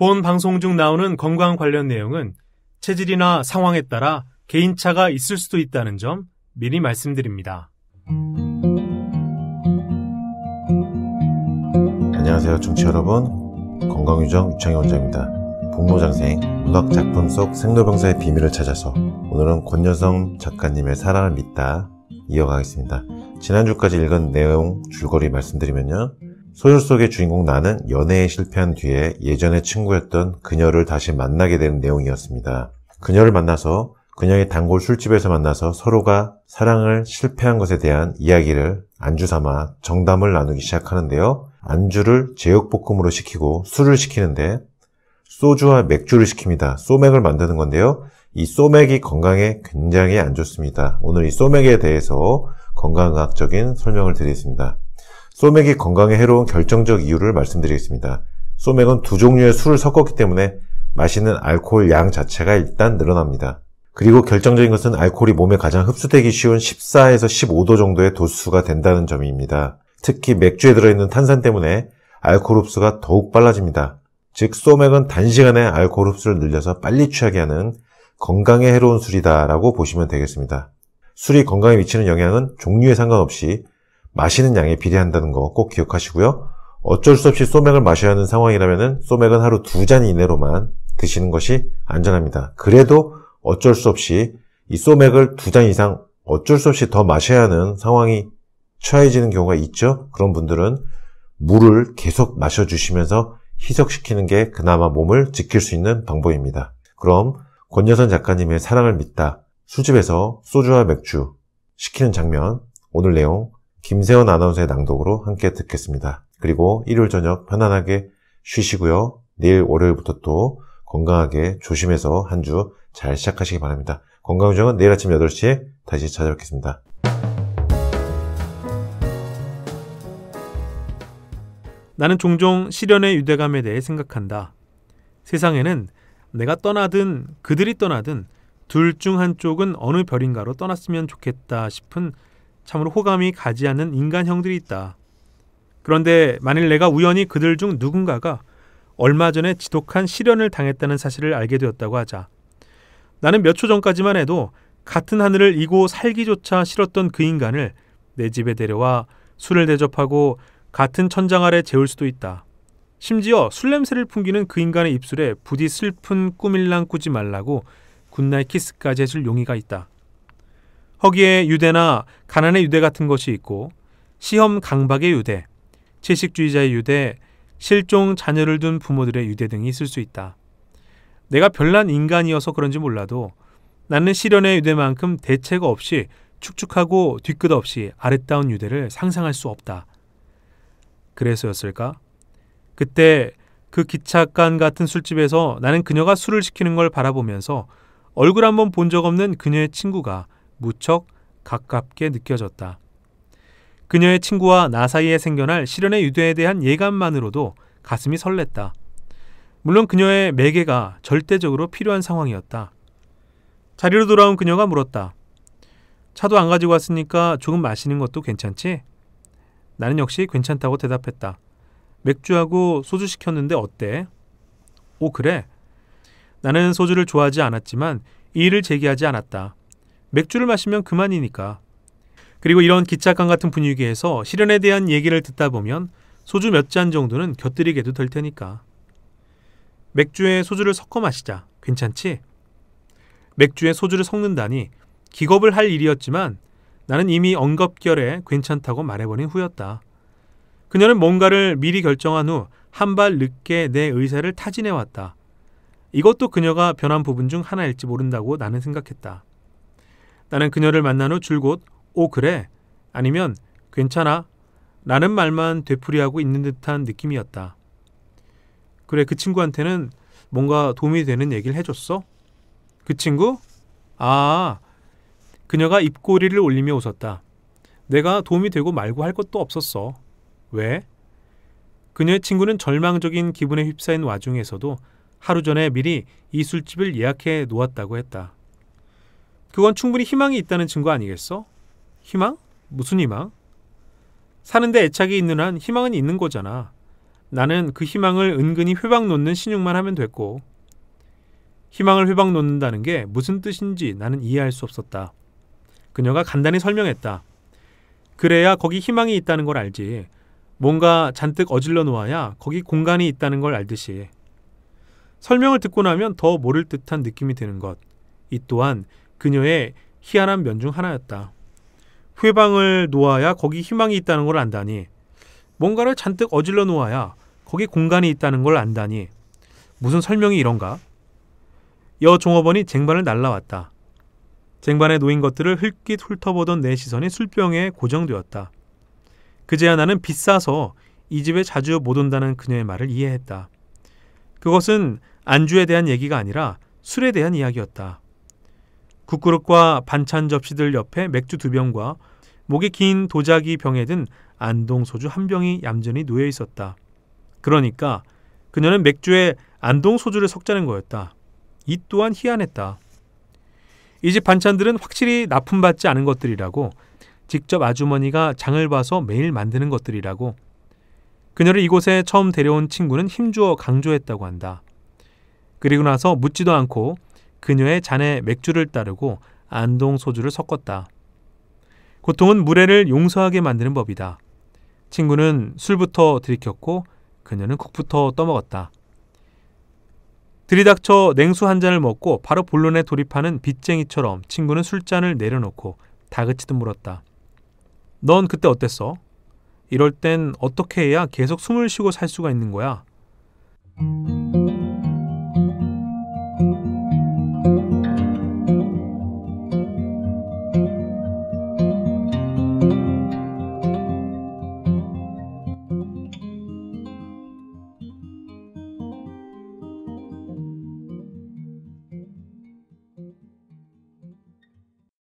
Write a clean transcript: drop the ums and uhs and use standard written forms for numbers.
본 방송 중 나오는 건강 관련 내용은 체질이나 상황에 따라 개인차가 있을 수도 있다는 점 미리 말씀드립니다. 안녕하세요, 청취자 여러분. 건강유정 유창희 원장입니다. 복로장생, 문학작품 속 생로병사의 비밀을 찾아서 오늘은 권여성 작가님의 사랑을 믿다 이어가겠습니다. 지난주까지 읽은 내용 줄거리 말씀드리면요. 소설 속의 주인공 나는 연애에 실패한 뒤에 예전의 친구였던 그녀를 다시 만나게 되는 내용이었습니다. 그녀를 만나서 그녀의 단골 술집에서 만나서 서로가 사랑을 실패한 것에 대한 이야기를 안주 삼아 정담을 나누기 시작하는데요. 안주를 제육볶음으로 시키고 술을 시키는데 소주와 맥주를 시킵니다. 소맥을 만드는 건데요. 이 소맥이 건강에 굉장히 안 좋습니다. 오늘 이 소맥에 대해서 건강학적인 설명을 드리겠습니다. 소맥이 건강에 해로운 결정적 이유를 말씀드리겠습니다. 소맥은 두 종류의 술을 섞었기 때문에 마시는 알코올 양 자체가 일단 늘어납니다. 그리고 결정적인 것은 알코올이 몸에 가장 흡수되기 쉬운 14에서 15도 정도의 도수가 된다는 점입니다. 특히 맥주에 들어있는 탄산 때문에 알코올 흡수가 더욱 빨라집니다. 즉 소맥은 단시간에 알코올 흡수를 늘려서 빨리 취하게 하는 건강에 해로운 술이다라고 보시면 되겠습니다. 술이 건강에 미치는 영향은 종류에 상관없이 마시는 양에 비례한다는 거 꼭 기억하시고요. 어쩔 수 없이 소맥을 마셔야 하는 상황이라면 소맥은 하루 2잔 이내로만 드시는 것이 안전합니다. 그래도 어쩔 수 없이 이 소맥을 2잔 이상 어쩔 수 없이 더 마셔야 하는 상황이 처해지는 경우가 있죠. 그런 분들은 물을 계속 마셔주시면서 희석시키는 게 그나마 몸을 지킬 수 있는 방법입니다. 그럼 권여선 작가님의 사랑을 믿다 술집에서 소주와 맥주 시키는 장면, 오늘 내용 김세원 아나운서의 낭독으로 함께 듣겠습니다. 그리고 일요일 저녁 편안하게 쉬시고요. 내일 월요일부터 또 건강하게 조심해서 한 주 잘 시작하시기 바랍니다. 건강유정은 내일 아침 8시에 다시 찾아뵙겠습니다. 나는 종종 시련의 유대감에 대해 생각한다. 세상에는 내가 떠나든 그들이 떠나든 둘 중 한쪽은 어느 별인가로 떠났으면 좋겠다 싶은 참으로 호감이 가지 않는 인간형들이 있다. 그런데 만일 내가 우연히 그들 중 누군가가 얼마 전에 지독한 시련을 당했다는 사실을 알게 되었다고 하자. 나는 몇 초 전까지만 해도 같은 하늘을 이고 살기조차 싫었던 그 인간을 내 집에 데려와 술을 대접하고 같은 천장 아래 재울 수도 있다. 심지어 술 냄새를 풍기는 그 인간의 입술에 부디 슬픈 꿈일랑 꾸지 말라고 굿나잇 키스까지 해줄 용의가 있다. 허기의 유대나 가난의 유대 같은 것이 있고 시험 강박의 유대, 채식주의자의 유대, 실종 자녀를 둔 부모들의 유대 등이 있을 수 있다. 내가 별난 인간이어서 그런지 몰라도 나는 시련의 유대만큼 대책 없이 축축하고 뒤끝 없이 아랫다운 유대를 상상할 수 없다. 그래서였을까? 그때 그 기찻간 같은 술집에서 나는 그녀가 술을 시키는 걸 바라보면서 얼굴 한번 본 적 없는 그녀의 친구가 무척 가깝게 느껴졌다. 그녀의 친구와 나 사이에 생겨날 시련의 유대에 대한 예감만으로도 가슴이 설렜다. 물론 그녀의 매개가 절대적으로 필요한 상황이었다. 자리로 돌아온 그녀가 물었다. 차도 안 가지고 왔으니까 조금 마시는 것도 괜찮지? 나는 역시 괜찮다고 대답했다. 맥주하고 소주 시켰는데 어때? 오, 그래? 나는 소주를 좋아하지 않았지만 이의를 제기하지 않았다. 맥주를 마시면 그만이니까. 그리고 이런 기찻강 같은 분위기에서 시련에 대한 얘기를 듣다 보면 소주 몇 잔 정도는 곁들이게도 될 테니까. 맥주에 소주를 섞어 마시자. 괜찮지? 맥주에 소주를 섞는다니 기겁을 할 일이었지만 나는 이미 엉겁결에 괜찮다고 말해버린 후였다. 그녀는 뭔가를 미리 결정한 후 한 발 늦게 내 의사를 타진해왔다. 이것도 그녀가 변한 부분 중 하나일지 모른다고 나는 생각했다. 나는 그녀를 만난 후 줄곧 오 그래? 아니면 괜찮아? 라는 말만 되풀이하고 있는 듯한 느낌이었다. 그래, 그 친구한테는 뭔가 도움이 되는 얘기를 해줬어? 그 친구? 아, 그녀가 입꼬리를 올리며 웃었다. 내가 도움이 되고 말고 할 것도 없었어. 왜? 그녀의 친구는 절망적인 기분에 휩싸인 와중에서도 하루 전에 미리 이 술집을 예약해 놓았다고 했다. 그건 충분히 희망이 있다는 증거 아니겠어? 희망? 무슨 희망? 사는데 애착이 있는 한 희망은 있는 거잖아. 나는 그 희망을 은근히 회방 놓는 신용만 하면 됐고, 희망을 회방 놓는다는 게 무슨 뜻인지 나는 이해할 수 없었다. 그녀가 간단히 설명했다. 그래야 거기 희망이 있다는 걸 알지. 뭔가 잔뜩 어질러 놓아야 거기 공간이 있다는 걸 알듯이. 설명을 듣고 나면 더 모를 듯한 느낌이 드는 것. 이 또한 그녀의 희한한 면 중 하나였다. 회방을 놓아야 거기 희망이 있다는 걸 안다니. 뭔가를 잔뜩 어질러 놓아야 거기 공간이 있다는 걸 안다니. 무슨 설명이 이런가? 여 종업원이 쟁반을 날라왔다. 쟁반에 놓인 것들을 흘낏 훑어보던 내 시선이 술병에 고정되었다. 그제야 나는 비싸서 이 집에 자주 못 온다는 그녀의 말을 이해했다. 그것은 안주에 대한 얘기가 아니라 술에 대한 이야기였다. 국그릇과 반찬 접시들 옆에 맥주 2병과 목에 긴 도자기 병에 든 안동소주 1병이 얌전히 놓여 있었다. 그러니까 그녀는 맥주에 안동소주를 섞자는 거였다. 이 또한 희한했다. 이 집 반찬들은 확실히 납품받지 않은 것들이라고, 직접 아주머니가 장을 봐서 매일 만드는 것들이라고. 그녀를 이곳에 처음 데려온 친구는 힘주어 강조했다고 한다. 그리고 나서 묻지도 않고 그녀의 잔에 맥주를 따르고 안동소주를 섞었다. 고통은 무례를 용서하게 만드는 법이다. 친구는 술부터 들이켰고 그녀는 국부터 떠먹었다. 들이닥쳐 냉수 한 잔을 먹고 바로 본론에 돌입하는 빚쟁이처럼 친구는 술잔을 내려놓고 다그치듯 물었다. 넌 그때 어땠어? 이럴 땐 어떻게 해야 계속 숨을 쉬고 살 수가 있는 거야?